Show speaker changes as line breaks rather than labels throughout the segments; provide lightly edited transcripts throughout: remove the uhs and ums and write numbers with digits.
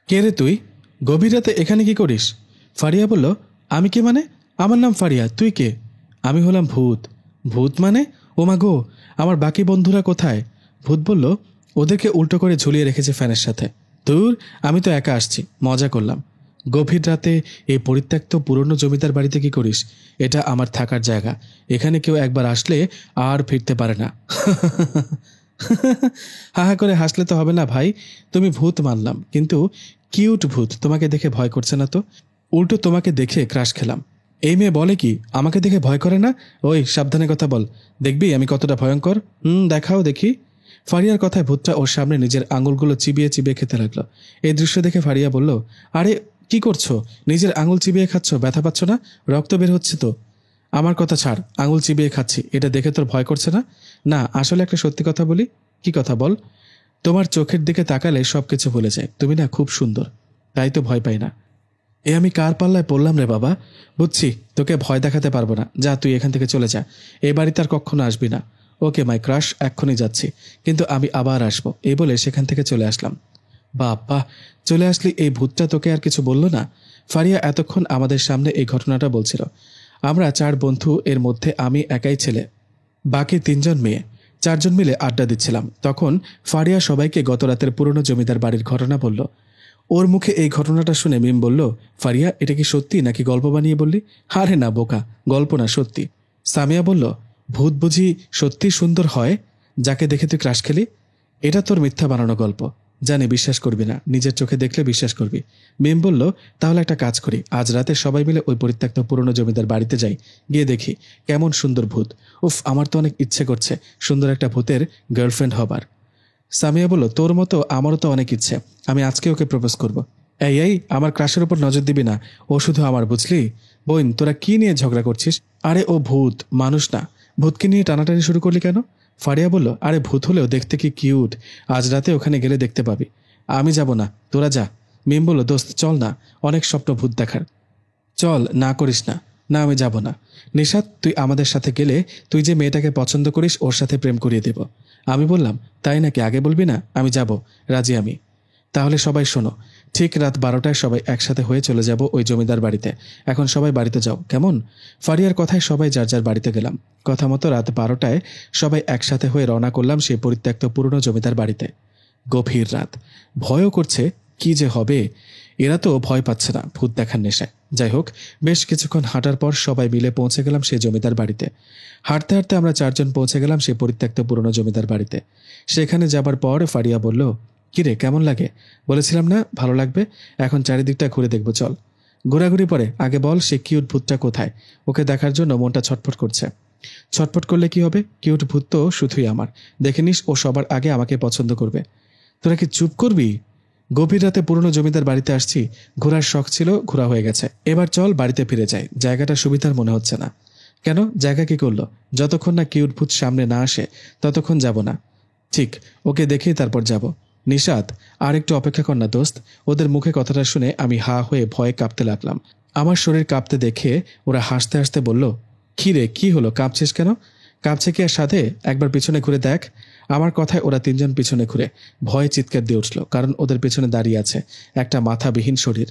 কে রে তুই? গভীর রাতে এখানে কি করিস? ফারিয়া বলল, আমি কে মানে? আমার নাম ফারিয়া, তুই কে? আমি হলাম ভূত। ভূত মানে? ও মা গো, আমার বাকি বন্ধুরা কোথায়? ভূত বলল, ওদেরকে উল্টো করে ঝুলিয়ে রেখেছে ফ্যানের সাথে। দূর, আমি তো একা আসছি, মজা করলাম। গভীর রাতে এই পরিত্যক্ত পুরনো জমিদার বাড়িতে কি করিস? এটা আমার থাকার জায়গা। এখানে কেউ একবার আসলে আর ফিরতে পারে না। হা হা করে হাসলে তো হবে না ভাই। তুমি ভূত মানলাম, কিন্তু কিউট ভূত। তোমাকে দেখে ভয় করছে না তো? উল্টো তোমাকে দেখে ক্রাশ খেলাম। এই মেয়ে বলে কি আমাকে দেখে ভয় করে না? ওই সাবধানে কথা বল, দেখবি আমি কতটা ভয়ঙ্কর। দেখাও দেখি। ফারিয়ার কথায় ভূতটা ওর সামনে নিজের আঙুলগুলো চিবিয়ে চিবিয়ে খেতে লাগলো। এই দৃশ্য দেখে ফারিয়া বলল, আরে কি করছো? নিজের আঙুল চিবিয়ে খাচ্ছ, ব্যথা পাচ্ছ না? রক্ত বের হচ্ছে তো। আমার কথা ছাড়, আঙুল চিবিয়ে খাচ্ছি, এটা দেখে তোর ভয় করছে না? না, আসলে একটা সত্যি কথা বলি। কি কথা বল? তোমার চোখের দিকে তাকালে সবকিছু ভুলে যায়। তুমি না খুব সুন্দর, তাই তো ভয় পাই না। এ আমি কার পাল্লায় পড়লাম রে বাবা? বুঝছি, তোকে ভয় দেখাতে পারবো না। যা, তুই এখান থেকে চলে যা। এ বাড়িতে আর কখনো আসবি না। ওকে মাই ক্রাশ, এক্ষুনি যাচ্ছি, কিন্তু আমি আবার আসবো। এই বলে সেখান থেকে চলে আসলাম। বাবা, চলে আসলি? এই ভূতটা তোকে আর কিছু বলল না? ফারিয়া এতক্ষণ আমাদের সামনে এই ঘটনাটা বলছিল। আমরা 4 বন্ধু, এর মধ্যে আমি একাই ছেলে, বাকি 3 জন মেয়ে। 4 জন মিলে আড্ডা দিচ্ছিলাম। তখন ফারিয়া সবাইকে গত রাতের পুরনো জমিদার বাড়ির ঘটনা বলল। ওর মুখে এই ঘটনাটা শুনে মিম বলল, ফারিয়া, এটা কি সত্যি নাকি গল্প বানিয়ে বললি? আরে না বোকা, গল্প না, সত্যি। সামিয়া বলল, ভূত বুঝি সত্যি সুন্দর হয়, যাকে দেখে তুই ক্রাশ খেলি? এটা তোর মিথ্যা বানানো গল্প। জানি বিশ্বাস করবি না, নিজের চোখে দেখলে বিশ্বাস করবি। মিম বলল, তাহলে একটা কাজ করি, আজ রাতে সবাই মিলে ওই পরিত্যক্ত পুরনো জমিদার বাড়িতে যাই, গিয়ে দেখি কেমন সুন্দর ভূত। উফ, আমার তো অনেক ইচ্ছে করছে সুন্দর একটা ভূতের গার্লফ্রেন্ড হবার। সামিয়া বলল, তোর মতো আমারও তো অনেক ইচ্ছে। আমি আজকে ওকে প্রপোজ করব। এই আমার ক্রাশের উপর নজর দিবি না, ও শুধু আমার, বুঝলি? বোন, তোরা কি নিয়ে ঝগড়া করছিস? আরে ও ভূত, মানুষ না। ভূতকে নিয়ে টানাটানি শুরু করলি কেন? ফারিয়া বলল, আরে ভূত হলেও দেখতে কি কিউট, আজ রাতে ওখানে গেলে দেখতে পাবি। আমি যাব না, তোরা যা। মিম বলল, দোস্ত চল না, অনেক স্বপ্ন ভূত দেখার। চল, না করিস না। না, আমি যাব না। নিশাত, তুই আমাদের সাথে গেলে তুই যে মেয়েটাকে পছন্দ করিস ওর সাথে প্রেম করিয়ে দেব। আমি বললাম, তাই নাকি? আগে বলবি না? আমি যাব, রাজি আমি। তাহলে সবাই শোনো, ঠিক রাত 12টায় সবাই একসাথে হয়ে চলে যাব ওই জমিদার বাড়িতে। এখন সবাই বাড়িতে যাও, কেমন? ফারিয়ার কথায় সবাই যার যার বাড়িতে গেলাম। কথা মতো রাত 12টায় সবাই একসাথে হয়ে রওনা করলাম সেই পরিত্যক্ত পুরনো জমিদার বাড়িতে। গভীর রাত, ভয়ও করছে। কি যে হবে? এরা তো ভয় পাচ্ছে না, ভূত দেখার নেশায়। যাই হোক, বেশ কিছুক্ষণ হাঁটার পর সবাই মিলে পৌঁছে গেলাম সেই জমিদার বাড়িতে। হাঁটতে হাঁটতে আমরা 4 জন পৌঁছে গেলাম সেই পরিত্যক্ত পুরনো জমিদার বাড়িতে। সেখানে যাবার পর ফারিয়া বলল, কিরে কেমন লাগে? বলেছিলাম না ভালো লাগবে। এখন চারিদিকটা ঘুরে দেখবো, চল। ঘোরাঘুরি পরে আগে বল, সে কিউট ভূতটা কোথায়? ওকে দেখার জন্য মনটা ছটফট করছে। ছটফট করলে কি হবে? কিউট ভূত তো শুধুই আমার। দেখে নিস, ও সবার আগে আমাকে পছন্দ করবে। তোরা কি চুপ করবি? গভীর রাতে পুরনো জমিদার বাড়িতে আসছি, ঘোরার শখ ছিল, ঘোরা হয়ে গেছে। এবার চল বাড়িতে ফিরে যাই, জায়গাটা সুবিধার মনে হচ্ছে না। কেন, জায়গা কি করলো? যতক্ষণ না কিউট ভূত সামনে না আসে ততক্ষণ যাব না। ঠিক, ওকে দেখেই তারপর যাব। নিশাত, আর একটু অপেক্ষা কর না দোস্ত। ওদের মুখে কথাটা শুনে আমি হা হয়ে ভয়ে কাঁপতে লাগলাম। আমার শরীর কাঁপতে দেখে ওরা হাসতে হাসতে বলল, কি রে, কি হলো, কাঁপছিস কেন? কাঁপছে কি আর সাথে? একবার পিছনে ঘুরে দেখ। আমার কথায় ওরা 3 জন পিছনে ঘুরে ভয়ে চিৎকার দিয়ে উঠল, কারণ ওদের পেছনে দাঁড়িয়ে আছে একটা মাথাবিহীন শরীর।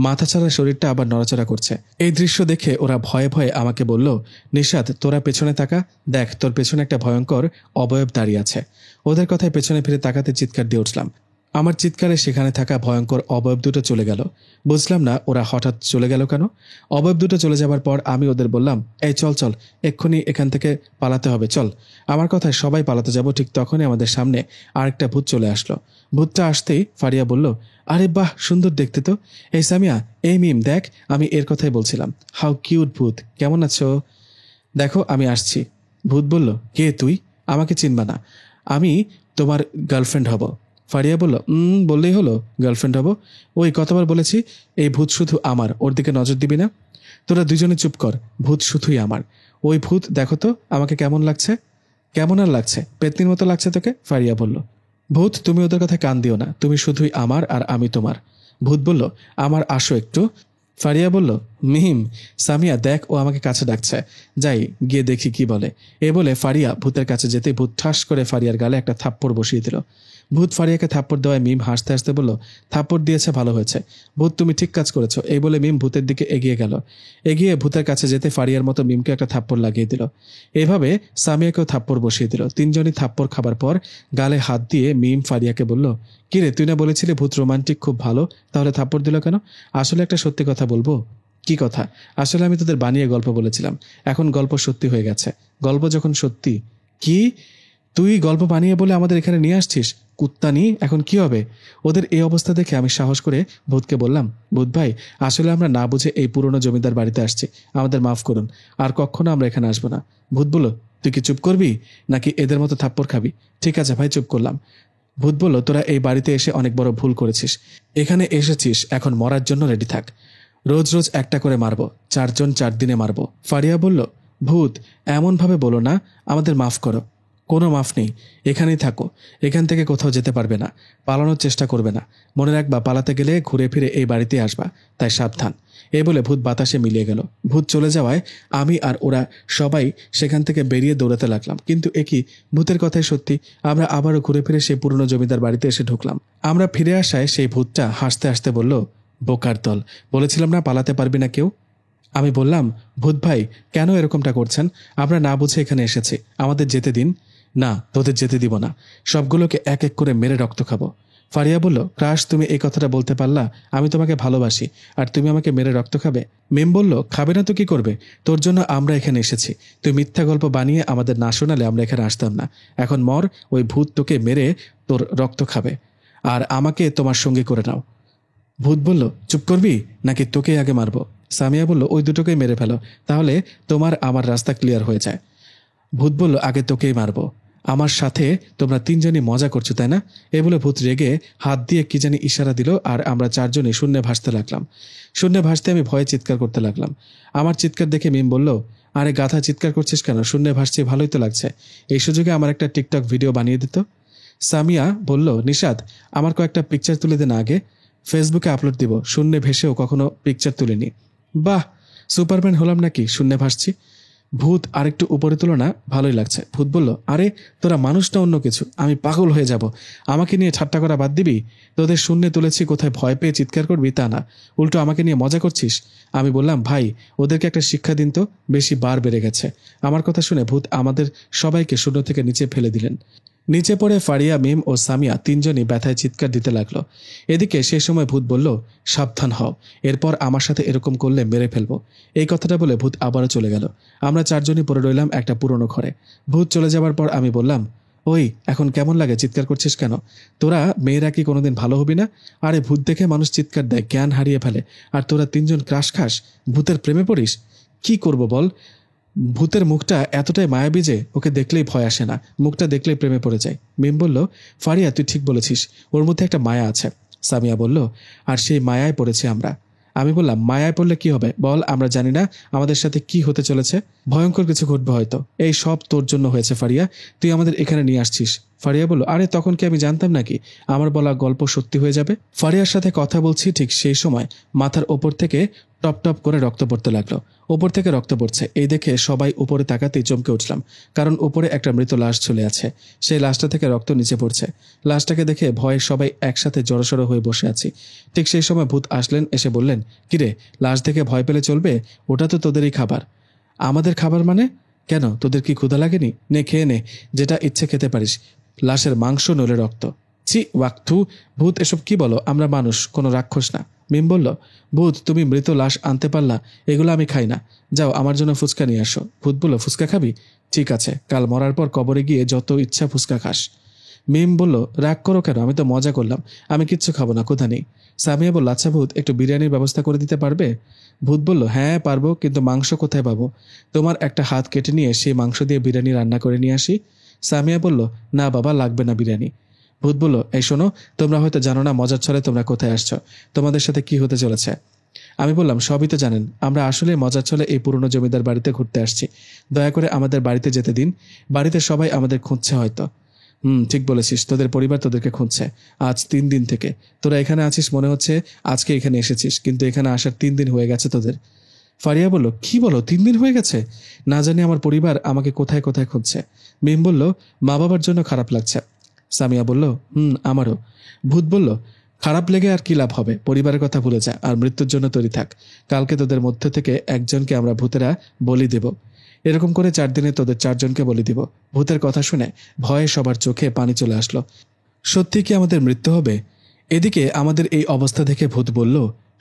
মাথা ছাড়া শরীরটা আবার নড়াচড়া করছে। এই দৃশ্য দেখে ওরা ভয়ে ভয়ে আমাকে বলল, নিশাত, তোরা পেছনে তাকা, দেখ তোর পেছনে একটা ভয়ঙ্কর অবয়ব দাঁড়িয়ে আছে। ওদের কথায় পেছনে ফিরে তাকাতে চিৎকার দিয়ে উঠলাম। আমার চিৎকারে সেখানে থাকা ভয়ঙ্কর অবয়ব দুটো চলে গেল। বুঝলাম না ওরা হঠাৎ চলে গেল কেন। অবয়ব দুটো চলে যাবার পর আমি ওদের বললাম, এই চল চল, এক্ষুনি এখান থেকে পালাতে হবে, চল। আমার কথায় সবাই পালাতে যাব, ঠিক তখনই আমাদের সামনে আরেকটা ভূত চলে আসলো। ভূতটা আসতেই ফারিয়া বলল, আরে বাহ, সুন্দর দেখতে তো। এই সামিয়া, এই মিম, দেখ আমি এর কথাই বলছিলাম। হাউ কিউট ভূত, কেমন আছো? দেখো আমি আসছি। ভূত বলল, কে তুই? আমাকে চিনবা না, আমি তোমার গার্লফ্রেন্ড হব। ফারিয়া বলল, বললেই হলো গার্লফ্রেন্ড হব? ওই কতবার বলেছি, এই ভূত শুধু আমার, ওর দিকে নজর দিবি না। তোরা দুজনে চুপ কর, ভূত শুধুই আমার। ওই ভূত, দেখো তো আমাকে কেমন লাগছে। কেমন আর লাগছে, পেতনির মতো লাগছে তোকে, ফারিয়া বলল। ভূত, তুমি ওদের কথা কান দিও না, তুমি শুধুই আমার আর আমি তোমার। ভূত বলল, আমার আসো একটু। ফারিয়া বলল, মিহিম, সামিয়া দেখ, ও আমাকে কাছে ডাকছে, যাই গিয়ে দেখি কি বলে। এ বলে ফারিয়া ভূতের কাছে যেতে ভূত ঠাস করে ফারিয়ার গালে একটা থাপ্পড় বসিয়ে দিল। ভূত ফারিয়াকে থাপ্পড় দেওয়ায় মিম হাসতে হাসতে বলল, থাপ্পড় দিয়েছে, ভালো হয়েছে। ভূত, তুমি ঠিক কাজ করেছো। এই বলে মিম ভূতের দিকে এগিয়ে গেল। এগিয়ে ভূতের কাছে যেতে ফারিয়ার মতো মিমকে একটা থাপ্পড় লাগিয়ে দিল। এভাবে সামিয়াকেও থাপ্পড় বসিয়ে দিল। তিনজনই থাপ্পড় খাবার পর গালে হাত দিয়ে মিম ফারিয়াকে বলল, কিরে, তুই না বলেছিলি ভূত রোমান্টিক, খুব ভালো, তাহলে থাপ্পড় দিল কেন? আসলে একটা সত্যি কথা বলবো। কি কথা? আসলে আমি তোদের বানিয়ে গল্প বলেছিলাম, এখন গল্প সত্যি হয়ে গেছে। গল্প যখন সত্যি, কি তুই গল্প বানিয়ে বলে আমাদের এখানে নিয়ে আসছিস? কুত্তানি, এখন কি হবে? ওদের এই অবস্থা দেখে আমি সাহস করে ভূতকে বললাম, ভূত ভাই, আসলে আমরা না বুঝে এই পুরনো জমিদার বাড়িতে আসছি, আমাদের মাফ করুন, আর কখনো আমরা এখানে আসবো না। ভূত বলল, তুই কি চুপ করবি নাকি এদের মতো থাপ্পড় খাবি? ঠিক আছে ভাই, চুপ করলাম। ভূত বলল, তোরা এই বাড়িতে এসে অনেক বড় ভুল করেছিস। এখানে এসেছিস, এখন মরার জন্য রেডি থাক। রোজ রোজ একটা করে মারবো, 4 জন 4 দিনে মারবো। ফারিয়া বলল, ভূত এমনভাবে বলো না, আমাদের মাফ করো। কোনো মাফ নেই, এখানেই থাকো, এখান থেকে কোথাও যেতে পারবে না, পালানোর চেষ্টা করবে না। মনে রাখবা, পালাতে গেলে ঘুরে ফিরে এই বাড়িতে আসবা, তাই সাবধান। এই বলে ভূত বাতাসে মিলিয়ে গেল। ভূত চলে যাওয়ায় আমি আর ওরা সবাই সেখান থেকে বেরিয়ে দৌড়াতে লাগলাম। কিন্তু একই, ভূতের কথাই সত্যি, আমরা আবারও ঘুরে ফিরে সেই পুরনো জমিদার বাড়িতে এসে ঢুকলাম। আমরা ফিরে আসায় সেই ভূতটা হাসতে হাসতে বলল, বোকার দল, বলেছিলাম না পালাতে পারবি না কেউ। আমি বললাম, ভূত ভাই, কেন এরকমটা করছেন? আমরা না বুঝে এখানে এসেছি, আমাদের যেতে দিন। না, তোদের যেতে দিব না, সবগুলোকে এক এক করে মেরে রক্ত খাবো। ফারিয়া বলল, ক্রাশ, তুমি এই কথাটা বলতে পারলা? আমি তোমাকে ভালোবাসি, আর তুমি আমাকে মেরে রক্ত খাবে? মেম বলল, খাবে না তো কি করবে? তোর জন্য আমরা এখানে এসেছি, তুই মিথ্যা গল্প বানিয়ে আমাদের না শোনালে আমরা এখানে আসতাম না। এখন মর, ওই ভূত তোকে মেরে তোর রক্ত খাবে, আর আমাকে তোমার সঙ্গী করে নাও। ভূত বলল, চুপ করবি নাকি তোকে আগে মারবো? সামিয়া বলল, ওই দুটোকেই মেরে ফেলো, তাহলে তোমার আমার রাস্তা ক্লিয়ার হয়ে যায়। ভূত বলল, আগে তোকেই মারবো। আমার সাথে তোমরা 3 জনই মজা করছো, তাই না? এ বলে ভূত রেগে হাত দিয়ে কি জানি ইশারা দিল, আর আমরা 4 জনই শূন্যে ভাসতে লাগলাম। শূন্যে ভাসতে আমি ভয়ে চিৎকার করতে লাগলাম। আমার চিৎকার দেখে মিম বলল, আরে গাধা, চিৎকার করছিস কেন? শূন্যে ভাসছি, ভালোই তো লাগছে। এই সুযোগে আমার একটা টিকটক ভিডিও বানিয়ে দিত। সামিয়া বলল, নিশাদ, আমার কয়েকটা পিকচার তুলে দেন, আগে ফেসবুকে আপলোড দিব। শূন্যে ভেসেও কখনো পিকচার তুলিনি। বাহ, সুপারম্যান হলাম নাকি, শূন্যে ভাসছি। ভূত আরেকটু উপরে তুলো না, ভালোই লাগছে। ভূত বলল, আরে তোরা মানুষ না অন্য কিছু, আমি পাগল হয়ে যাব। আমাকে নিয়ে ঠাট্টা করা বাদ দিবি? তোদের শূন্যে তুলেছি, কোথায় ভয় পেয়ে চিৎকার করবি তা না, উল্টো আমাকে নিয়ে মজা করছিস। আমি বললাম, ভাই, ওদেরকে একটা শিক্ষা দিন তো, বেশি বার বেড়ে গেছে। আমার কথা শুনে ভূত আমাদের সবাইকে শূন্য থেকে নিচে ফেলে দিলেন। নিচে পড়ে ফারিয়া, মিম ও সামিয়া 3 জনই ব্যথায় চিৎকার দিতে লাগলো। এদিকে সে সময় ভূত বলল, সাবধান হও, এরপর আমার সাথে এরকম করলে মেরে ফেলবো। এই কথাটা বলে ভূত আবারও চলে গেল। আমরা 4 জনই পড়ে রইলাম একটা পুরনো ঘরে। ভূত চলে যাবার পর আমি বললাম, ওই, এখন কেমন লাগে? চিৎকার করছিস কেন? তোরা মেয়েরা কি কোনোদিন ভালো হবি না? আরে ভূত দেখে মানুষ চিৎকার দেয়, জ্ঞান হারিয়ে ফেলে, আর তোরা 3 জন ক্রাশ খাস, ভূতের প্রেমে পড়িস। কি করব বল? ভূতের মুখটা এতটাই মায়াবী যে ওকে দেখলেই ভয় আসে না, মুখটা দেখলেই প্রেমে পড়ে যায়। মিম বলল, ফারিয়া, তুই ঠিক বলেছিস, ওর মধ্যে একটা মায়া আছে। সামিয়া বলল, আর সেই মায়ায় পড়েছি আমরা। আমি বললাম, মায়ায় পড়লে কি হবে বল? আমরা জানি না আমাদের সাথে কি হতে চলেছে, ভয়ঙ্কর কিছু ঘটবে হয়তো। এই সব তোর জন্য হয়েছে ফারিয়া, তুই আমাদের এখানে নিয়ে আসছিস। ফারিয়া বলল, আরে তখন কি আমি জানতাম নাকি আমার বলা গল্প সত্যি হয়ে যাবে? ফারিয়ার সাথে কথা বলছি, ঠিক সেই সময় মাথার ওপর থেকে টপ টপ করে রক্ত পড়তে লাগলো। ওপর থেকে রক্ত পড়ছে, এই দেখে সবাই উপরে তাকাতেই চমকে উঠলাম, কারণ উপরে একটা মৃত লাশ ঝুলে আছে। সেই লাশটা থেকে রক্ত নিচে পড়ছে। লাশটাকে দেখে ভয়ে সবাই একসাথে জড়সড় হয়ে বসে আছি। ঠিক সেই সময় ভূত আসলেন, এসে বললেন, কিরে, লাশ দেখে ভয় পেলে চলবে? ওটা তো তোদেরই খাবার। আমাদের খাবার মানে? কেন, তোদের কি ক্ষুধা লাগেনি? নে, খেয়ে নে, যেটা ইচ্ছে খেতে পারিস, লাশের মাংস নইলে রক্ত। ছি, ওয়াক্থু, ভূত এসব কি বলো? আমরা মানুষ, কোনো রাক্ষস না। মিম বলল, ভূত, তুমি মৃত লাশ আনতে পারলা, এগুলো আমি খাই না, যাও আমার জন্য ফুচকা নিয়ে আসো। ভূত বলল, ফুচকা খাবি? ঠিক আছে, কাল মরার পর কবরে গিয়ে যত ইচ্ছা ফুচকা খাস। মিম বলল, রাগ করো কেন, আমি তো মজা করলাম, আমি কিচ্ছু খাবো না, কোথা নেই। সামিয়া বলল, আচ্ছা ভূত, একটু বিরিয়ানির ব্যবস্থা করে দিতে পারবে? ভূত বলল, হ্যাঁ পারবো, কিন্তু মাংস কোথায় পাবো? তোমার একটা হাত কেটে নিয়ে সেই মাংস দিয়ে বিরিয়ানি রান্না করে নিয়ে আসি। সামিয়া বলল, না বাবা, লাগবে না বিরিয়ানি। ভূত বলল, এই শোনো, তোমরা হয়তো জানো না মজার ছলে তোমরা কোথায় আসছো, তোমাদের সাথে কি হতে চলেছে। আমি বললাম, সবই তো জানেন, আমরা আসলে মজার ছলে এই পুরনো জমিদার বাড়িতে ঘুরতে আসছি, দয়া করে আমাদের বাড়িতে যেতে দিন, বাড়িতে সবাই আমাদের খুঁজছে হয়তো। ঠিক বলেছিস, তোদের পরিবার তোদেরকে খুঁজছে আজ 3 দিন থেকে। তোরা এখানে আছিস মনে হচ্ছে আজকে এখানে এসেছিস, কিন্তু এখানে আসার 3 দিন হয়ে গেছে তোদের। ফারিয়া বলল, কি বলো, 3 দিন হয়ে গেছে? না জানি আমার পরিবার আমাকে কোথায় কোথায় খুঁজছে। মিম বলল, মা বাবার জন্য খারাপ লাগছে। সামিয়া বলল, আমারও। ভূত বলল, খারাপ লেগে আর কি লাভ হবে, পরিবারের কথা ভুলে যা আর মৃত্যুর জন্য তৈরি থাক। কালকে তোদের মধ্য থেকে একজনকে আমরা ভূতেরা বলি দেব। এরকম করে 4 দিনে তোদের 4 জনকে বলি দিব। ভূতের কথা শুনে ভয়ে সবার চোখে পানি চলে আসলো। সত্যি কি আমাদের মৃত্যু হবে? এদিকে আমাদের এই অবস্থা দেখে ভূত বলল,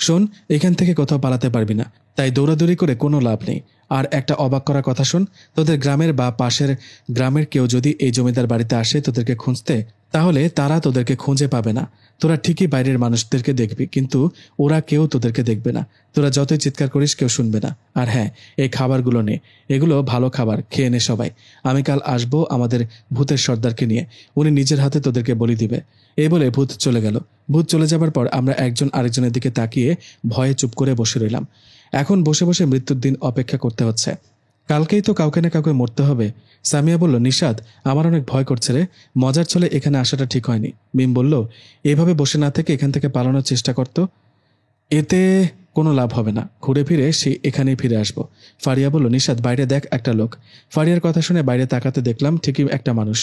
শোন, এখান থেকে কোথাও পালাতে পারবি না, তাই দৌড়াদৌড়ি করে কোনো লাভ নেই। আর একটা অবাক করা কথা শোন, তোদের গ্রামের বা পাশের গ্রামের কেউ যদি এই জমিদার বাড়িতে আসে তোদেরকে খুঁজতে, তাহলে তারা তোদেরকে খুঁজে পাবে না। তোরা ঠিকই বাইরের মানুষদেরকে দেখবি, কিন্তু ওরা কেউ তোদেরকে দেখবে না। তোরা যতই চিৎকার করিস কেউ শুনবে না। আর হ্যাঁ, এই খাবারগুলো নে, এগুলো ভালো খাবার, খেয়ে নে সবাই। আমি কাল আসবো আমাদের ভূতের সর্দারকে নিয়ে, উনি নিজের হাতে তোদেরকে বলি দিবে। এই বলে ভূত চলে গেল। ভূত চলে যাবার পর আমরা একজন আরেকজনের দিকে তাকিয়ে ভয়ে চুপ করে বসে রইলাম। এখন বসে বসে মৃত্যুর দিন অপেক্ষা করতে হচ্ছে। কালকেই তো কাউকে না কাউকে মরতে হবে। সামিয়া বলল, নিশাদ, আমার অনেক ভয় করছে রে, মজার ছলে এখানে আসাটা ঠিক হয়নি। মিম বলল, এভাবে বসে না থেকে এখান থেকে পালানোর চেষ্টা করতো, এতে কোনো লাভ হবে না, ঘুরে ফিরে সে এখানেই ফিরে আসবো। ফারিয়া বলল, নিশাদ, বাইরে দেখ, একটা লোক। ফারিয়ার কথা শুনে বাইরে তাকাতে দেখলাম ঠিকই একটা মানুষ।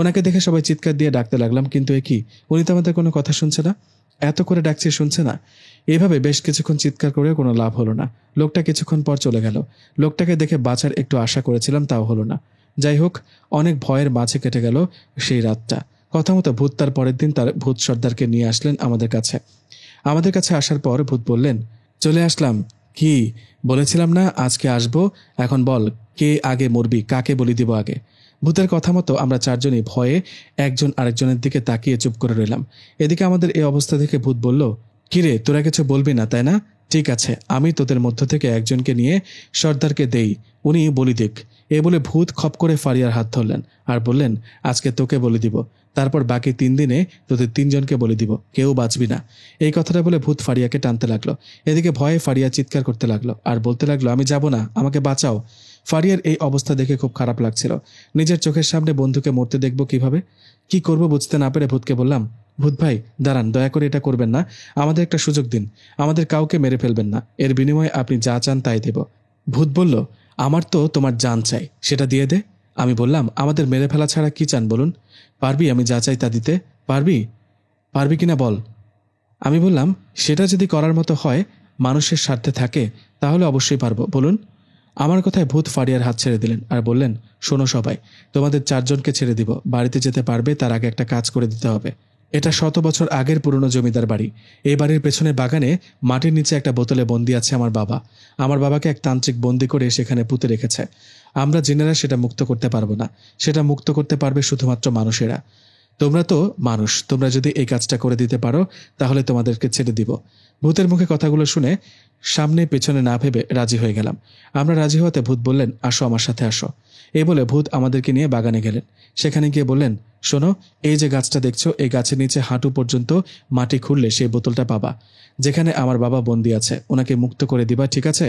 ওনাকে দেখে সবাই চিৎকার দিয়ে ডাকতে লাগলাম, কিন্তু এ কি, উনি তো আমাদের কোনো কথা শুনছে না। এত করে ডাকছি, শুনছে না। এভাবে বেশ কিছুক্ষণ চিৎকার করে কোনো লাভ হলো না। লোকটা কিছুক্ষণ পর চলে গেল। লোকটাকে দেখে বাঁচার একটু আশা করেছিলাম, তাও হলো না। যাই হোক, অনেক ভয়ের মাঝে কেটে গেল সেই রাতটা। কথা মতো ভূত তার পরের দিন তার ভূত সর্দারকে নিয়ে আসলেন আমাদের কাছে। আমাদের কাছে আসার পর ভূত বললেন, চলে আসলাম। কি বলেছিলাম না আজকে আসবো? এখন বল, কে আগে মরবি, কাকে বলি দিব আগে? ভূতের কথা মতো আমরা 4 জনই ভয়ে একজন আরেকজনের দিকে তাকিয়ে চুপ করে রইলাম। এদিকে আমাদের এই অবস্থা দেখে ভূত বলল, কিরে, তোরা কিছু বলবি না তাই না? ঠিক আছে, আমি তোদের মধ্য থেকে একজনকে নিয়ে সর্দারকে দেই, উনি বলি দিক। এ বলে ভূত খপ করে ফারিয়ার হাত ধরলেন আর বললেন, আজকে তোকে বলি দিব, তারপর বাকি 3 দিনে তোদের 3 জনকে বলে দিব, কেউ বাঁচবি না। এই কথাটা বলে ভূত ফারিয়াকে টানতে লাগলো। এদিকে ভয়ে ফারিয়া চিৎকার করতে লাগলো আর বলতে লাগলো, আমি যাব না, আমাকে বাঁচাও। ফারিয়ার এই অবস্থা দেখে খুব খারাপ লাগছিল। নিজের চোখের সামনে বন্ধুকে মরতে দেখবো কিভাবে, কি করব বুঝতে না পেরে ভূতকে বললাম, ভূত ভাই দাঁড়ান, দয়া করে এটা করবেন না, আমাদের একটা সুযোগ দিন, আমাদের কাউকে মেরে ফেলবেন না, এর বিনিময়ে আপনি যা চান তাই দেব। ভূত বলল, আমার তো তোমার জান চাই, সেটা দিয়ে দে। আমি বললাম, আমাদের মেরে ফেলা ছাড়া কি চান বলুন? পারবি আমি যা চাই তা দিতে? পারবি? পারবি কিনা বল। আমি বললাম, সেটা যদি করার মতো হয়, মানুষের স্বার্থে থাকে, তাহলে অবশ্যই পারবো, বলুন। আমার কথায় ভূত ফারিয়ার হাত ছেড়ে দিলেন আর বললেন, শোনো সবাই, তোমাদের 4 জনকে ছেড়ে দিব, বাড়িতে যেতে পারবে তার আগে একটা কাজ করে দিতে হবে। এটা 100 বছর আগের পুরনো জমিদার বাড়ি। এই বাড়ির পেছনের বাগানে মাটির নিচে একটা বোতলে বন্দি আছে আমার বাবা। আমার বাবাকে এক তান্ত্রিক বন্দি করে সেখানে পুঁতে রেখেছে। আমরা জিনেরা সেটা মুক্ত করতে পারবো না, সেটা মুক্ত করতে পারবে শুধুমাত্র মানুষেরা। তোমরা তো মানুষ, তোমরা যদি এই কাজটা করে দিতে পারো তাহলে তোমাদেরকে ছেড়ে দিব। ভূতের মুখে কথাগুলো শুনে সামনে পেছনে না ভেবে রাজি হয়ে গেলাম। আমরা রাজি হতে ভূত বললেন, আসো আমার সাথে আসো। এই বলে ভূত আমাদেরকে নিয়ে বাগানে গেলেন। সেখানে গিয়ে বললেন, শোনো, এই যে গাছটা দেখছো, এই গাছের নিচে হাঁটু পর্যন্ত মাটি খুঁড়লে সেই বোতলটা পাবা, যেখানে আমার বাবা বন্দি আছে, ওনাকে মুক্ত করে দিবা, ঠিক আছে?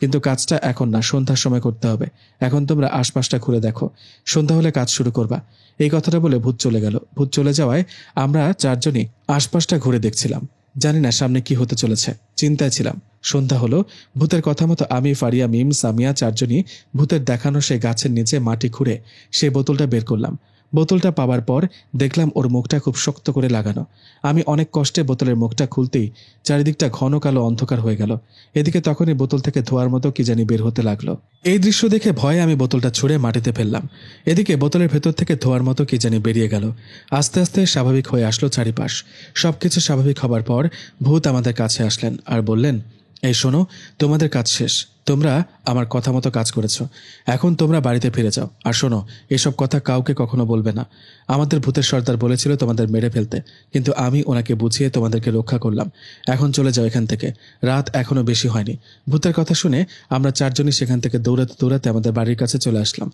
কিন্তু কাজটা এখন না, সন্ধ্যার সময় করতে হবে। এখন তোমরা আশপাশটা ঘুরে দেখো, সন্ধ্যা হলে কাজ শুরু করবা। এই কথাটা বলে ভূত চলে গেল। ভূত চলে যাওয়ায় আমরা 4 জনই আশপাশটা ঘুরে দেখছিলাম। জানি না সামনে কি হতে চলেছে, চিন্তায় ছিলাম। সন্ধ্যা হলো। ভূতের কথা মতো আমি, ফারিয়া, মিম, সামিয়া 4 জনই ভূতের দেখানো সেই গাছের নিচে মাটি খুঁড়ে সেই বোতলটা বের করলাম। বোতলটা পাওয়ার পর দেখলাম ওর মুখটা খুব শক্ত করে লাগানো। আমি অনেক কষ্টে বোতলের মুখটা খুলতেই চারিদিকটা ঘন কালো অন্ধকার হয়ে গেল। এদিকে তখনই বোতল থেকে ধোয়ার মতো কি জানি বের হতে লাগলো। এই দৃশ্য দেখে ভয়ে আমি বোতলটা ছুঁড়ে মাটিতে ফেললাম। এদিকে বোতলের ভেতর থেকে ধোয়ার মতো কি জানি বেরিয়ে গেল। আস্তে আস্তে স্বাভাবিক হয়ে আসলো চারিপাশ। সবকিছু স্বাভাবিক হবার পর ভূত আমাদের কাছে আসলেন আর বললেন, এই শোনো, তোমাদের কাজ শেষ, তোমরা আমার কথা মতো কাজ করেছো, এখন তোমরা বাড়িতে ফিরে যাও। আর শোনো, এসব কথা কাউকে কখনো বলবে না। আমাদের ভূতের সর্দার বলেছিল তোমাদের মেরে ফেলতে, কিন্তু আমি ওনাকে বুঝিয়ে তোমাদেরকে রক্ষা করলাম। এখন চলে যাও এখান থেকে, রাত এখনো বেশি হয়নি। ভূতের কথা শুনে আমরা 4 জনই সেখান থেকে দৌড়াতে দৌড়াতে আমাদের বাড়ির কাছে চলে আসলাম।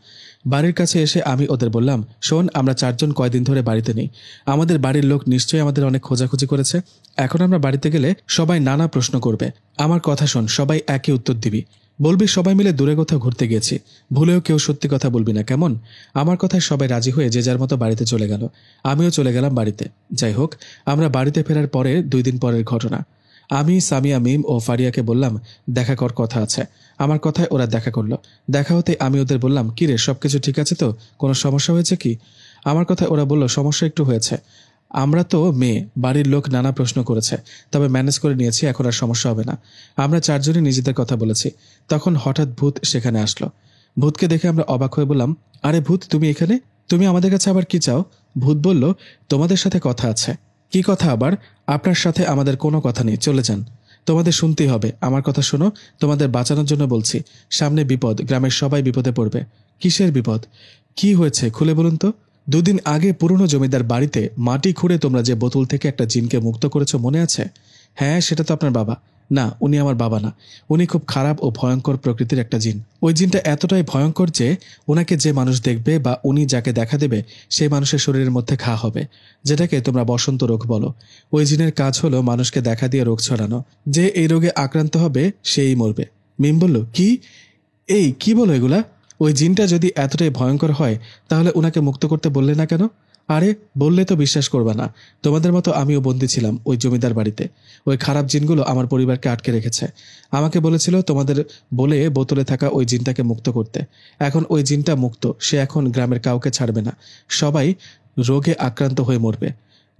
বাড়ির কাছে এসে আমি ওদের বললাম, শোন, আমরা 4 জন কয়দিন ধরে বাড়িতে নেই। আমাদের বাড়ির লোক নিশ্চয়ই আমাদের অনেক খোঁজাখুঁজি করেছে। এখন আমরা বাড়িতে গেলে সবাই নানা প্রশ্ন করবে। আমার কথা শোন, সবাই একই উত্তর দিবি। বলবি সবাই মিলে দূরে কোথাও ঘুরতে গেছি। ভুলেও কেউ সত্যি কথা বলবি না, কেমন? আমার কথায় সবাই রাজি হয়ে যে যার মতো বাড়িতে চলে গেল। আমিও চলে গেলাম বাড়িতে। যাই হোক, আমরা বাড়িতে ফেরার পরে 2 দিন পরের ঘটনা। আমি, সামিয়া, মিম ও ফারিয়াকে বললাম, দেখা কর, কথা আছে। আমার কথায় ওরা দেখা করলো। দেখা হতে আমি ওদের বললাম, কি রে, সবকিছু ঠিক আছে তো? কোনো সমস্যা হয়েছে কি? আমার কথায় ওরা বলল, সমস্যা একটু হয়েছে। আমরা তো মেয়ে, বাড়ির লোক নানা প্রশ্ন করেছে, তবে ম্যানেজ করে নিয়েছি, এখন আর সমস্যা হবে না। আমরা চারজনই নিজেদের কথা বলেছি। তখন হঠাৎ ভূত সেখানে আসলো। ভূতকে দেখে আমরা অবাক হয়ে বললাম, আরে ভূত, তুমি এখানে? তুমি আমাদের কাছে আবার কি চাও? ভূত বলল, তোমাদের সাথে কথা আছে। কি কথা আবার? আপনার সাথে আমাদের কোনো কথা নেই, চলে যান। তোমাদের শুনতেই হবে, আমার কথা শোনো, তোমাদের বাঁচানোর জন্য বলছি। সামনে বিপদ, গ্রামের সবাই বিপদে পড়বে। কিসের বিপদ? কি হয়েছে খুলে বলুন তো। দুদিন আগে পুরনো জমিদার বাড়িতে মাটি খুঁড়ে তোমরা যে বোতল থেকে একটা জিনকে মুক্ত করেছো, মনে আছে? হ্যাঁ, সেটা তো আপনার বাবা। না, উনি আমার বাবা না। উনি খুব খারাপ ও ভয়ঙ্কর প্রকৃতির একটা জিন। ওই জিনটা এতটাই ভয়ঙ্কর যে ওনাকে যে মানুষ দেখবে বা উনি যাকে দেখা দেবে সেই মানুষের শরীরের মধ্যে ঘা হবে, যেটাকে তোমরা বসন্ত রোগ বলো। ওই জিনের কাজ হলো মানুষকে দেখা দিয়ে রোগ ছড়ানো। যে এই রোগে আক্রান্ত হবে সেই মরবে। মিম বলল, কি? এই কি বলো এগুলা? ওই জিনটা যদি এতটাই ভয়ঙ্কর হয় তাহলে ওনাকে মুক্ত করতে বললে না কেন? আরে, বললে তো বিশ্বাস করবে না। তোমাদের মতো আমিও বন্দী ছিলাম ওই জমিদার বাড়িতে। ওই খারাপ জিনগুলো আমার পরিবারকে আটকে রেখেছে। আমাকে বলেছিল তোমাদের বলে বোতলে থাকা ওই জিনটাকে মুক্ত করতে। এখন ওই জিনটা মুক্ত, সে এখন গ্রামের কাউকে ছাড়বে না। সবাই রোগে আক্রান্ত হয়ে মরবে।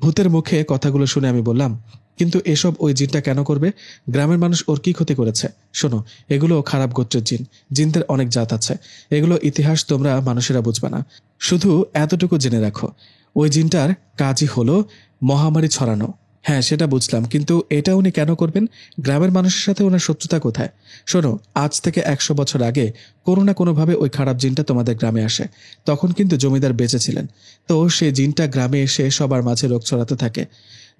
ভূতের মুখে কথাগুলো শুনে আমি বললাম, কিন্তু এসব ওই জিনটা কেন করবে? গ্রামের মানুষ ওর কি ক্ষতি করেছে? শোনো, এগুলো খারাপ গোত্রের জিন। জিনদের অনেক জাত আছে। এগুলো ইতিহাস তোমরা মানুষেরা বুঝবে না। শুধু এতটুকু জেনে রাখো, ওই জিনটার কাজই হলো মহামারী ছড়ানো। হ্যাঁ, সেটা বুঝলাম, কিন্তু এটা উনি কেন করবেন? গ্রামের মানুষের সাথে ওনার শত্রুতা কোথায়? শোনো, আজ থেকে 100 বছর আগে কোনো না কোনোভাবে ওই খারাপ জিনটা তোমাদের গ্রামে আসে। তখন কিন্তু জমিদার বেঁচে ছিলেন। তো সেই জিনটা গ্রামে এসে সবার মাঝে রোগ ছড়াতে থাকে।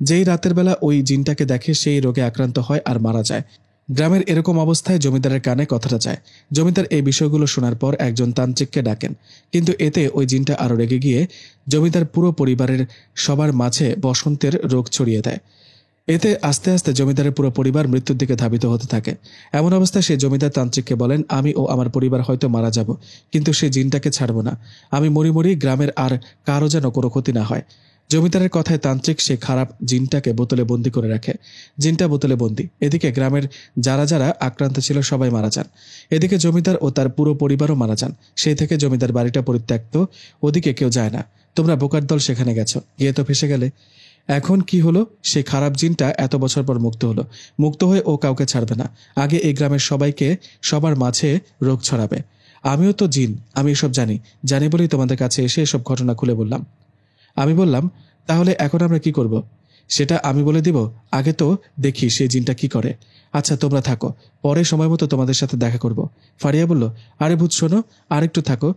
যেই রাতের বেলা ওই জিনটাকে দেখে সেই রোগে আক্রান্ত হয় আর মারা যায়। গ্রামের এরকম অবস্থায় জমিদারের কানে কথাটা যায়। জমিদার এই বিষয়গুলো শোনার পর একজন তান্ত্রিককে ডাকেন, কিন্তু এতে ওই জিনটা আরো রেগে গিয়ে জমিদার পুরো পরিবারের সবার মাঝে বসন্তের রোগ ছড়িয়ে দেয়। এতে আস্তে আস্তে জমিদারের পুরো পরিবার মৃত্যুর দিকে ধাবিত হতে থাকে। এমন অবস্থায় সে জমিদার তান্ত্রিককে বলেন, আমি ও আমার পরিবার হয়তো মারা যাব, কিন্তু সেই জিনটাকে ছাড়ব না। আমি মরি মরি, গ্রামের আর কারো যেন কোনো ক্ষতি না হয়। জমিদারের কথায় তান্ত্রিক সে খারাপ জিনটাকে বোতলে বন্দি করে রাখে। জিনটা বোতলে বন্দি। এদিকে গ্রামের যারা যারা আক্রান্ত ছিল সবাই মারা যান। এদিকে জমিদার ও তার পুরো পরিবারও মারা যান। সেই থেকে জমিদার বাড়িটা পরিত্যক্ত, ওদিকে কেউ যায় না। তোমরা বোকার দল সেখানে গেছো, গিয়ে তো ফেসে গেলে। এখন কি হলো? সেই খারাপ জিনটা এত বছর পর মুক্ত হলো। মুক্ত হয়ে ও কাউকে ছাড়বে না। আগে এই গ্রামের সবাইকে সবার মাঝে রোগ ছড়াবে। আমিও তো জিন, আমি এসব জানি। জানি বলেই তোমাদের কাছে এসে এসব ঘটনা খুলে বললাম। আমি বললাম, তাহলে এখন আমরা কি করব? সেটা আমি বলে দিব। আগে তো দেখি সেই জিনটা কি করে। আচ্ছা, তোমরা থাকো, পরে সময় মতো তোমাদের সাথে দেখা করব। ফারিয়া বলল, আরে ভূত শোনো, আরেকটু থাকো।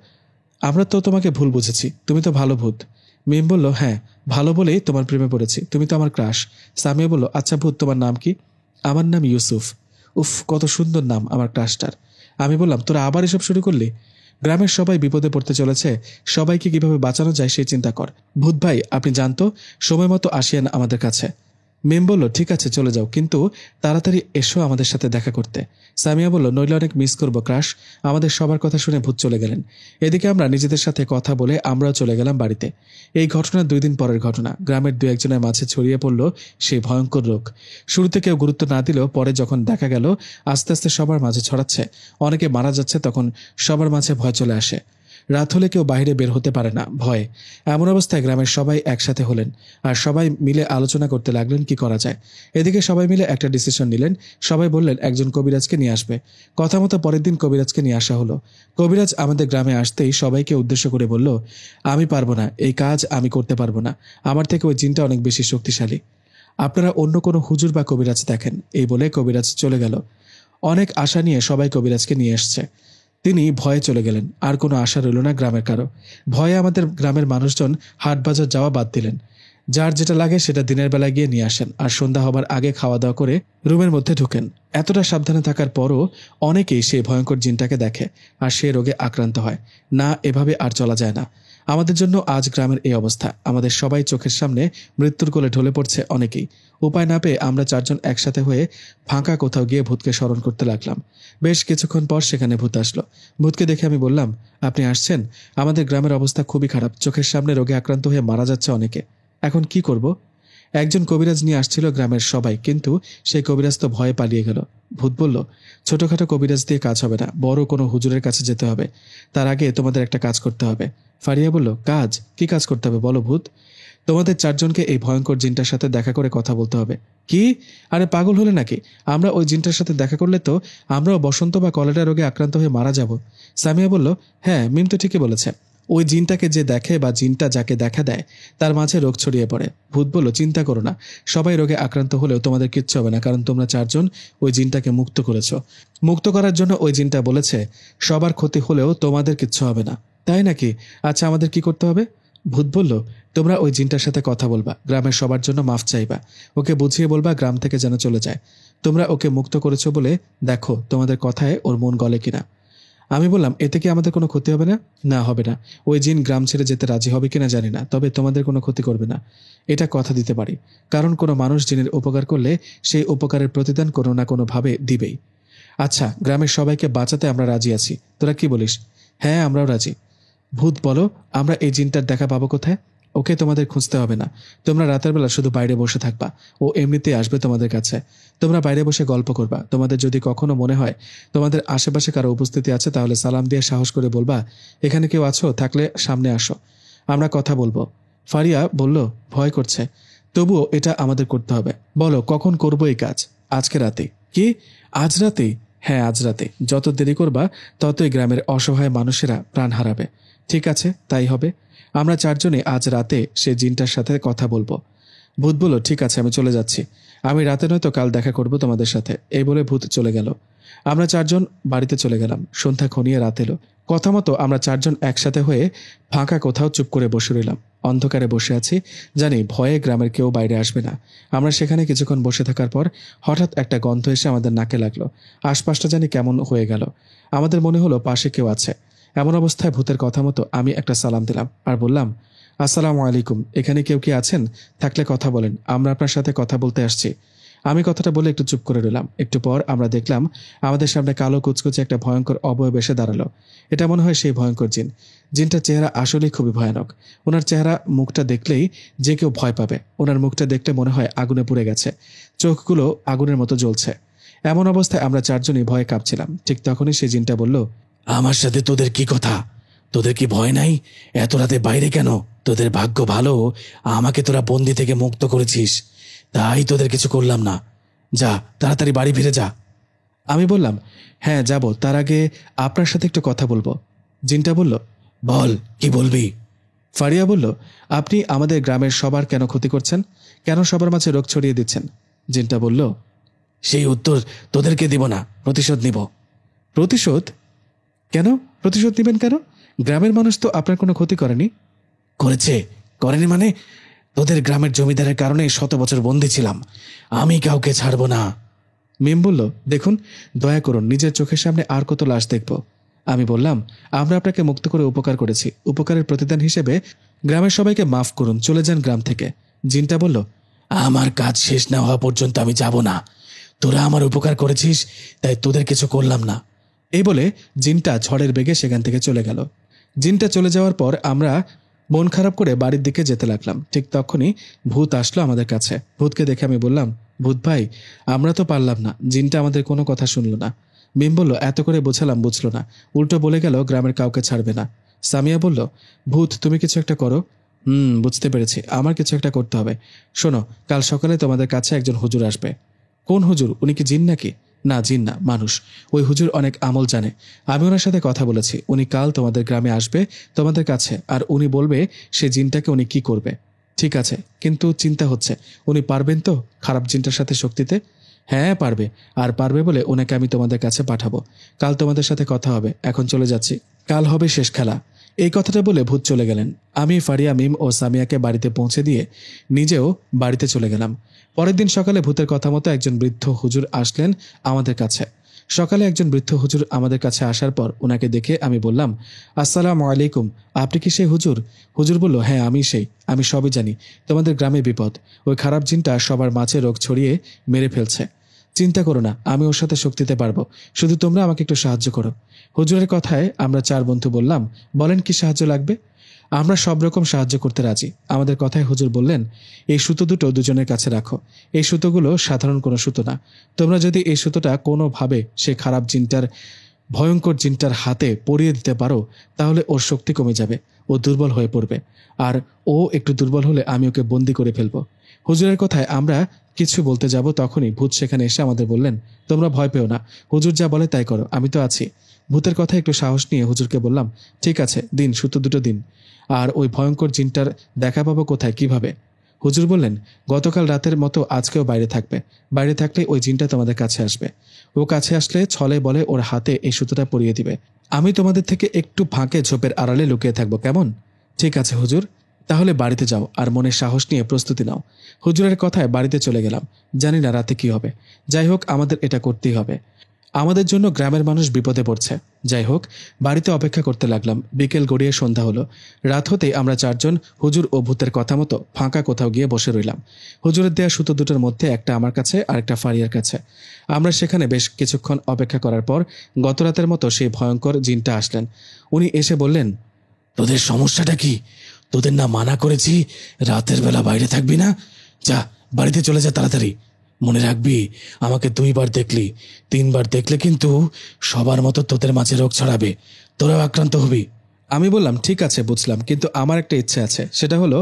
আমরা তো তোমাকে ভুল বুঝেছি, তুমি তো ভালো ভূত। মিম বলল, হ্যাঁ, ভালো বলেই তোমার প্রেমে পড়েছি, তুমি তো আমার ক্রাশ। সামিয়া বলল, আচ্ছা ভূত, তোমার নাম কি? আমার নাম ইউসুফ। উফ, কত সুন্দর নাম আমার ক্রাশটার। আমি বললাম, তোরা আবার এসব শুরু করলি? গ্রামের সবাই বিপদে পড়তে চলেছে, সবাইকে কিভাবে বাঁচানো যায় সেই চিন্তা কর। ভূত ভাই, আপনি জানতো, সময় মতো আসিয়েন আমাদের কাছে। মেম বলল, ঠিক আছে চলে যাও, কিন্তু তাড়াতাড়ি এসো আমাদের সাথে দেখা করতে। সামিয়া বলল, নইলে অনেক মিস করবো ক্রাশ। আমাদের সবার কথা শুনে ভূত চলে গেলেন। এদিকে আমরা নিজেদের সাথে কথা বলে আমরাও চলে গেলাম বাড়িতে। এই ঘটনা 2 দিন পরের ঘটনা। গ্রামের 2-1জনের মাঝে ছড়িয়ে পড়ল সেই ভয়ঙ্কর রোগ। শুরুতে কেউ গুরুত্ব না দিলেও পরে যখন দেখা গেল আস্তে আস্তে সবার মাঝে ছড়াচ্ছে, অনেকে মারা যাচ্ছে, তখন সবার মাঝে ভয় চলে আসে। রাত হলে কেউ বাইরে বের হতে পারে না ভয়ে। এমন অবস্থায় গ্রামের সবাই একসাথে হলেন আর সবাই মিলে আলোচনা করতে লাগলেন কি করা যায়। এদিকে সবাই মিলে একটা ডিসিশন নিলেন। সবাই বললেন একজন কবিরাজকে নিয়ে আসবে। কথা মতো পরের দিন কবিরাজকে নিয়ে আসা হলো। কবিরাজ আমাদের গ্রামে আসতেই সবাইকে উদ্দেশ্য করে বলল, আমি পারবো না, এই কাজ আমি করতে পারবো না। আমার থেকে ওই জিনটা অনেক বেশি শক্তিশালী। আপনারা অন্য কোনো হুজুর বা কবিরাজ দেখেন। এই বলে কবিরাজ চলে গেল। অনেক আশা নিয়ে সবাই কবিরাজকে নিয়ে এসছে। তিনি ভয়ে চলে গেলেন। আর কোনো আশা রইল না গ্রামের কারো। ভয়ে আমাদের গ্রামের মানুষজন হাট বাজার যাওয়া বাদ দিলেন। যার যেটা লাগে সেটা দিনের বেলায় গিয়ে নিয়ে আসেন, আর সন্ধ্যা হবার আগে খাওয়া দাওয়া করে রুমের মধ্যে ঢুকেন। এতটা সাবধানে থাকার পরও অনেকেই সেই ভয়ঙ্কর জিনটাকে দেখে আর সে রোগে আক্রান্ত হয়। না, এভাবে আর চলা যায় না। আমাদের জন্য আজ গ্রামের এই অবস্থা। আমাদের সবাই চোখের সামনে মৃত্যুর কোলে ঢলে পড়ছে অনেকেই। উপায় না পেয়ে আমরা 4 জন একসাথে হয়ে ফাঁকা কোথাও গিয়ে ভূতকে স্মরণ করতে লাগলাম। বেশ কিছুক্ষণ পর সেখানে ভূত আসলো। ভূতকে দেখে আমি বললাম, আপনি আসছেন? আমাদের গ্রামের অবস্থা খুবই খারাপ, চোখের সামনে রোগে আক্রান্ত হয়ে মারা যাচ্ছে অনেকে। এখন কি করব? একজন কবিরাজ নিয়ে আসছিল গ্রামের সবাই, কিন্তু সেই কবিরাজ তো ভয়ে পালিয়ে গেল। ভূত বলল, ছোটখাটো কবিরাজ দিয়ে কাজ হবে না, বড় কোনো হুজুরের কাছে যেতে হবে। তার আগে তোমাদের একটা কাজ করতে হবে। ফারিয়া বলল, কাজ? কি কাজ করতে হবে বলো ভূত? তোমাদের চারজনকে এই ভয়ঙ্কর জিনটার সাথে দেখা করে কথা বলতে হবে। কি? আরে পাগল হলে নাকি? আমরা ওই জিনটার সাথে দেখা করলে তো আমরাও বসন্ত বা কলেরা রোগে আক্রান্ত হয়ে মারা যাব। সামিয়া বলল, হ্যাঁ মিম তো ঠিকই বলেছে। ওই জিনটাকে যে দেখে বা জিনটা যাকে দেখা দেয় তার মাঝে রোগ ছড়িয়ে পড়ে। ভূত বলল, চিন্তা করো না, সবাই রোগে আক্রান্ত হলেও তোমাদের কিচ্ছু হবে না, কারণ তোমরা চারজন ওই জিনটাকে মুক্ত করেছো। মুক্ত করার জন্য ওই জিনটা বলেছে সবার ক্ষতি হলেও তোমাদের কিচ্ছু হবে না। তাই নাকি? আচ্ছা, আমাদের কি করতে হবে? ভূত বলল, তোমরা ওই জিনটার সাথে কথা বলবা, গ্রামের সবার জন্য মাফ চাইবা, ওকে বুঝিয়ে বলবা গ্রাম থেকে যেন চলে যায়। তোমরা ওকে মুক্ত করেছো বলে দেখো তোমাদের কথায় ওর মন গলে কিনা। আমি বললাম, এতে কি আমাদের কোনো ক্ষতি হবে না? না, হবে না। ওই জিন গ্রাম ছেড়ে যেতে রাজি হবে কিনা জানি না, তবে তোমাদের কোনো ক্ষতি করবে না, এটা কথা দিতে পারি। কারণ কোনো মানুষ জিনের উপকার করলে সেই উপকারের প্রতিদান কোনো না কোনোভাবে দিবেই। আচ্ছা, গ্রামের সবাইকে বাঁচাতে আমরা রাজি আছি, তোরা কি বলিস? হ্যাঁ, আমরাও রাজি। ভূত বলো, আমরা এই জিনটার দেখা পাবো কোথায়? ওকে তোমাদের খুঁজতে হবে না, তোমরা রাতের বেলা শুধু বাইরে বসে থাকবা, ও এমনিতেই আসবে তোমাদের কাছে। তোমরা বাইরে বসে গল্প করবা। তোমাদের যদি কখনো মনে হয় তোমাদের আশেপাশে কারো উপস্থিতি আছে, তাহলে সালাম দিয়ে সাহস করে বলবা, এখানে কেউ আছো? থাকলে সামনে আসো, আমরা কথা বলবো। ফারিয়া বলল, ভয় করছে, তবুও এটা আমাদের করতে হবে। বলো কখন করবো এই কাজ? আজকে রাতে। কি? আজ রাতে? হ্যাঁ, আজ রাতে। যত দেরি করবা ততই গ্রামের অসহায় মানুষেরা প্রাণ হারাবে। ঠিক আছে, তাই হবে। আমরা চারজনে আজ রাতে সে জিনটার সাথে কথা বলবো। ভূত বলল, ঠিক আছে, আমি চলে যাচ্ছি। আমি রাতে নয়তো কাল দেখা করব তোমাদের সাথে। এই বলে ভূত চলে গেল। আমরা চারজন বাড়িতে চলে গেলাম। সন্ধ্যা ঘনিয়ে রাত এলো। কথা মতো আমরা চারজন একসাথে হয়ে ফাঁকা কোথাও চুপ করে বসে রইলাম। অন্ধকারে বসে আছি, জানি ভয়ে গ্রামের কেউ বাইরে আসবে না। আমরা সেখানে কিছুক্ষণ বসে থাকার পর হঠাৎ একটা গন্ধ এসে আমাদের নাকে লাগলো। আশপাশটা জানি কেমন হয়ে গেল। আমাদের মনে হলো পাশে কেউ আছে। এমন অবস্থায় ভূতের কথা মতো আমি একটা সালাম দিলাম আর বললাম, আসসালামু আলাইকুম, এখানে কেউ কি আছেন? থাকলে কথা বলেন, আমরা আপনার সাথে কথা বলতে আসছি। আমি কথাটা বলে একটু চুপ করে রইলাম। একটু পর আমরা দেখলাম আমাদের সামনে কালো কুচকুচে একটা ভয়ঙ্কর অবয়ব এসে দাঁড়ালো। এটা মনে হয় সেই ভয়ঙ্কর জিন। জিনটার চেহারা আসলেই খুবই ভয়ানক। ওনার চেহারা মুখটা দেখলেই যে কেউ ভয় পাবে। ওনার মুখটা দেখলে মনে হয় আগুনে পুড়ে গেছে, চোখগুলো আগুনের মতো জ্বলছে। এমন অবস্থায় আমরা চারজনই ভয়ে কাঁপছিলাম। ঠিক তখনই সেই জিনটা বলল, আমার সাথে তোদের কি কথা? তোদের কি ভয় নাই? এত রাতে বাইরে কেন? তোদের ভাগ্য ভালো, আমাকে তোরা বন্দি থেকে মুক্ত করেছিস, তাই তোদের কিছু করলাম না। যা, তাড়াতাড়ি বাড়ি ফিরে যা। আমি বললাম, হ্যাঁ যাব, তার আগে আপনার সাথে একটু কথা বলবো। জিনটা বলল, বল, কি বলবি? ফারিয়া বলল, আপনি আমাদের গ্রামের সবার কেন ক্ষতি করছেন? কেন সবার মাঝে রোগ ছড়িয়ে দিচ্ছেন? জিনটা বলল, সেই উত্তর তোদেরকে দিব না, প্রতিশোধ নিব। প্রতিশোধ? কেন প্রতিশোধ নেবেন কেন? গ্রামের মানুষ তো আপনার কোনো ক্ষতি করেনি। করেছে? করেনি মানে? তোদের গ্রামের জমিদারের কারণে 100 বছর বন্দী ছিলাম, আমি কাউকে ছাড়বো না। মিম বলল, দেখুন, দয়া করুন, নিজের চোখের সামনে আর কত লাশ দেখব। আমি বললাম, আমরা আপনাকে মুক্ত করে উপকার করেছি, উপকারের প্রতিদান হিসেবে গ্রামের সবাইকে মাফ করুন, চলে যান গ্রাম থেকে। জিনটা বলল, আমার কাজ শেষ না হওয়া পর্যন্ত আমি যাব না। তোরা আমার উপকার করেছিস, তাই তোদের কিছু করলাম না। এই বলে জিনটা ঝড়ের বেগে সেখান থেকে চলে গেল। জিনটা চলে যাওয়ার পর আমরা মন খারাপ করে বাড়ির দিকে যেতে লাগলাম। ঠিক তখনই ভূত আসলো আমাদের কাছে। ভূতকে দেখে আমি বললাম, ভূত ভাই, আমরা তো পারলাম না, জিনটা আমাদের কোনো কথা শুনলো না। মিম বলল, এত করে বোঝালাম, বুঝলো না, উল্টো বলে গেল গ্রামের কাউকে ছাড়বে না। সামিয়া বলল, ভূত তুমি কিছু একটা করো। বুঝতে পেরেছি, আমার কিছু একটা করতে হবে। শোনো, কাল সকালে তোমাদের কাছে একজন হুজুর আসবে। কোন হুজুর? উনি কি জিন নাকি? না, জিন না, মানুষ। ওই হুজুর অনেক আমল জানে। আমি ওনার সাথে কথা বলেছি। উনি কাল তোমাদের গ্রামে আসবে, তোমাদের কাছে, আর উনি বলবে সে জিনটাকে উনি কি করবে। ঠিক আছে, কিন্তু চিন্তা হচ্ছে, উনি পারবেন তো খারাপ জিনটার সাথে শক্তিতে? হ্যাঁ পারবে, আর পারবে বলে ওনাকে আমি তোমাদের কাছে পাঠাবো। কাল তোমাদের সাথে কথা হবে, এখন চলে যাচ্ছি, কাল হবে শেষ খেলা। এই কথাটা বলে ভূত চলে গেলেন। আমি, ফারিয়া, মিম ও সামিয়াকে বাড়িতে পৌঁছে দিয়ে নিজেও বাড়িতে চলে গেলাম। পরের দিন সকালে ভূতের কথা মতো একজন বৃদ্ধ হুজুর আসলেন আমাদের কাছে। সকালে একজন বৃদ্ধ হুজুর আমাদের কাছে আসার পর ওনাকে দেখে আমি বললাম, আসসালামু আলাইকুম, আপনি কি সেই হুজুর? হুজুর বলল, হ্যাঁ আমি সেই, আমি সবই জানি। তোমাদের গ্রামে বিপদ, ওই খারাপ জিনটা সবার মাঝে রোগ ছড়িয়ে মেরে ফেলছে। চিন্তা করো না, আমি ওর সাথে শক্তিতে পারবো, শুধু তোমরা আমাকে একটু সাহায্য করো। হুজুরের কথায় আমরা 4 বন্ধু বললাম, বলেন কি সাহায্য লাগবে? আমরা সব রকম সাহায্য করতে রাজি। আমাদের কথায় হুজুর বললেন, এই সুতো দুটো দুজনের কাছে রাখো। এই সুতোগুলো সাধারণ কোনো সুতো না। তোমরা যদি এই সুতোটা কোনোভাবে সে খারাপ জিনটার, ভয়ঙ্কর জিনটার হাতে পরিয়ে দিতে পারো, তাহলে ওর শক্তি কমে যাবে, ও দুর্বল হয়ে পড়বে। আর ও একটু দুর্বল হলে আমি ওকে বন্দি করে ফেলবো। হুজুরের কথায় আমরা কিছু বলতে যাব, তখনই ভূত সেখানে এসে আমাদের বললেন, তোমরা ভয় পেও না, হুজুর যা বলে তাই করো, আমি তো আছি। ভূতের কথায় একটু সাহস নিয়ে হুজুরকে বললাম, ঠিক আছে, দিন, সুতো দুটো দিন। আর ওই ভয়ঙ্কর জিনটার দেখা পাবো কোথায়, কিভাবে? হুজুর বললেন, গতকাল রাতের মতো আজকেও বাইরে থাকবে। বাইরে থাকলে ওই জিনটা তোমাদের কাছে আসবে। ও কাছে আসলে ছলে বলে ওর হাতে এই সুতোটা পরিয়ে দিবে। আমি তোমাদের থেকে একটু ফাঁকে ঝোপের আড়ালে লুকিয়ে থাকবো, কেমন? ঠিক আছে হুজুর, তাহলে বাড়িতে যাও আর মনে সাহস নিয়ে প্রস্তুতি নাও। হুজুরের কথায় বাড়িতে চলে গেলাম। জানি না রাতে কি হবে। যাই হোক, আমাদের এটা করতেই হবে। আমাদের জন্য গ্রামের মানুষ বিপদে পড়ছে। যাই হোক, বাড়িতে অপেক্ষা করতে লাগলাম। বিকেল গড়িয়ে সন্ধ্যা হলো। রাত হতেই আমরা চারজন হুজুর ও ভূতের কথা মতো ফাঁকা কোথাও গিয়ে বসে রইলাম। হুজুরের দেয়া সুতো দুটোর মধ্যে একটা আমার কাছে আর একটা ফারিয়ার কাছে। আমরা সেখানে বেশ কিছুক্ষণ অপেক্ষা করার পর গত রাতের মতো সেই ভয়ঙ্কর জিনটা আসলেন। উনি এসে বললেন, তোদের সমস্যাটা কি? তোদের না মানা করেছি রাতের বেলা বাইরে থাকবি না? যা, বাড়িতে চলে যা তাড়াতাড়ি। মনে রাখবি, আমাকে 2বার দেখলি, 3বার দেখলে কিন্তু সবার মতো তোদের মাঝে রোগ ছড়াবে, তোরাও আক্রান্ত হবি। আমি বললাম, ঠিক আছে, বুঝলাম, কিন্তু আমার একটা ইচ্ছে আছে। সেটা হলো,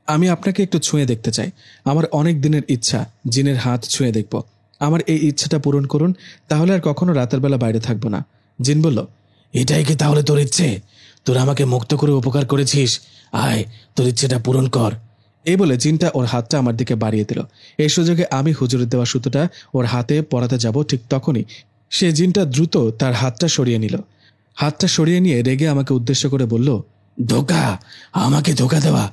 আমি আপনাকে একটু ছুঁয়ে দেখতে চাই। আমার অনেক দিনের ইচ্ছা জিনের হাত ছুঁয়ে দেখব। আমার এই ইচ্ছাটা পূরণ করুন, তাহলে আর কখনো রাতের বেলা বাইরে থাকবো না। জিন বলল, এটাই কি তাহলে তোর ইচ্ছে? তোরা আমাকে মুক্ত করে উপকার করেছিস, আয় তোর ইচ্ছেটা পূরণ কর। এই বলে জিনটা ওর হাতটা আমার দিকে বাড়িয়ে দিল। এই সুযোগে আমি হুজুরের দেওয়া সুতোটা ওর হাতে পরাতে যাব, ঠিক তখনই সে জিনটা দ্রুত তার হাতটা সরিয়ে নিল। হাতটা সরিয়ে নিয়ে রেগে আমাকে উদ্দেশ্য করে বলল, ধোকা, আমাকে ধোকা দেওয়া।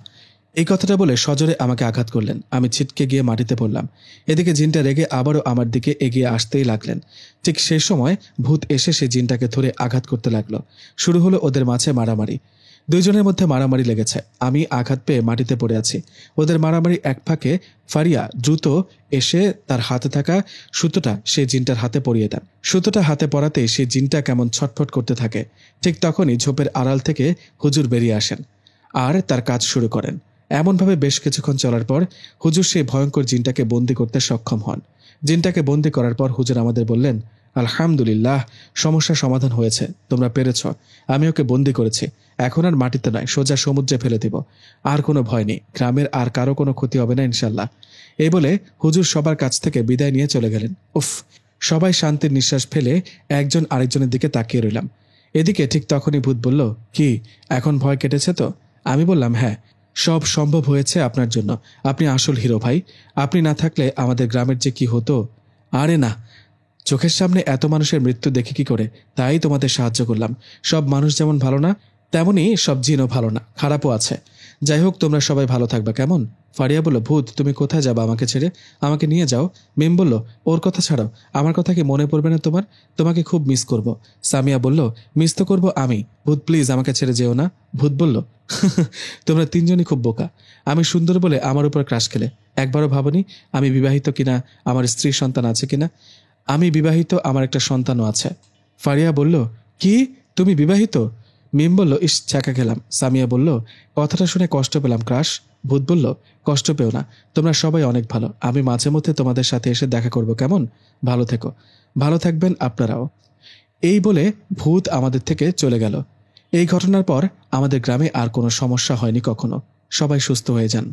এই কথাটা বলে সজোরে আমাকে আঘাত করলেন। আমি ছিটকে গিয়ে মাটিতে পড়লাম। এদিকে জিনটা রেগে আবারও আমার দিকে এগিয়ে আসতেই লাগলেন। ঠিক সেই সময় ভূত এসে সে জিনটাকে ধরে আঘাত করতে লাগলো। শুরু হলো ওদের মাঝে মারামারি। দুইজনের মধ্যে মারামারি লেগেছে। আমি আঘাত পেয়ে মাটিতে পড়ে আছি। ওদের মারামারি এক ফাঁকে ফারিয়া দ্রুত এসে তার হাতে থাকা সুতোটা সেই জিনটার হাতে পরিয়ে দেন। সুতোটা হাতে পরাতেই সেই জিনটা কেমন ছটফট করতে থাকে। ঠিক তখনই ঝোপের আড়াল থেকে হুজুর বেরিয়ে আসেন আর তার কাজ শুরু করেন। এমনভাবে বেশ কিছুক্ষণ চলার পর হুজুর সেই ভয়ঙ্কর জিনটাকে বন্দি করতে সক্ষম হন। জিনটাকে বন্দি করার পর হুজুর আমাদের বললেন, আলহামদুলিল্লাহ, সমস্যার সমাধান হয়েছে, তোমরা পেরেছ। আমি ওকে বন্দি করেছি। এখন আর মাটিতে নয়, সোজা সমুদ্রে ফেলে দিব। আর কোনো ভয় নেই, গ্রামের আর কারো কোনো ক্ষতি হবে না ইনশাল্লাহ। এই বলে হুজুর সবার কাছ থেকে বিদায় নিয়ে চলে গেলেন। উফ, সবাই শান্তির নিঃশ্বাস ফেলে একজন আরেকজনের দিকে তাকিয়ে রইলাম। এদিকে ঠিক তখনই ভূত বলল, কি এখন ভয় কেটেছে তো? আমি বললাম, হ্যাঁ, সব সম্ভব হয়েছে আপনার জন্য। আপনি আসল হিরো ভাই। আপনি না থাকলে আমাদের গ্রামের যে কি হতো। আরে না, চোখের সামনে এত মানুষের মৃত্যু দেখে কি করে, তাই তোমাদের সাহায্য করলাম। সব মানুষ যেমন ভালো না, তেমনি সব জিনও ভালো না, খারাপও আছে। যাই হোক, তোমরা সবাই ভালো থাকবা, কেমন? ফারিয়া বলল, ভূত তুমি কোথায় যাবা আমাকে ছেড়ে? আমাকে নিয়ে যাও। মিম বলল, ওর কথা ছাড়ো, আমার কথা কি মনে পড়বে না তোমার? তোমাকে খুব মিস করব। সামিয়া বলল, মিস তো করবো আমি, ভূত প্লিজ আমাকে ছেড়ে যেও না। ভূত বলল, তোমরা তিনজনই খুব বোকা। আমি সুন্দর বলে আমার উপর ক্রাশ খেলে। একবারও ভাবনি আমি বিবাহিত কিনা, আমার স্ত্রী সন্তান আছে কিনা। আমি বিবাহিত, আমার একটা সন্তানও আছে। ফারিয়া বলল, কি, তুমি বিবাহিত? মিম বলল, ইস, ছ্যাঁকা খেলাম। সামিয়া বলল, কথাটা শুনে কষ্ট পেলাম ক্রাশ। ভূত বলল, কষ্ট পেও না, তোমরা সবাই অনেক ভালো। আমি মাঝে মধ্যে তোমাদের সাথে এসে দেখা করব, কেমন? ভালো থেকো। ভালো থাকবেন আপনারাও। এই বলে ভূত আমাদের থেকে চলে গেল। এই ঘটনার পর আমাদের গ্রামে আর কোনো সমস্যা হয়নি কখনো। সবাই সুস্থ হয়ে যান।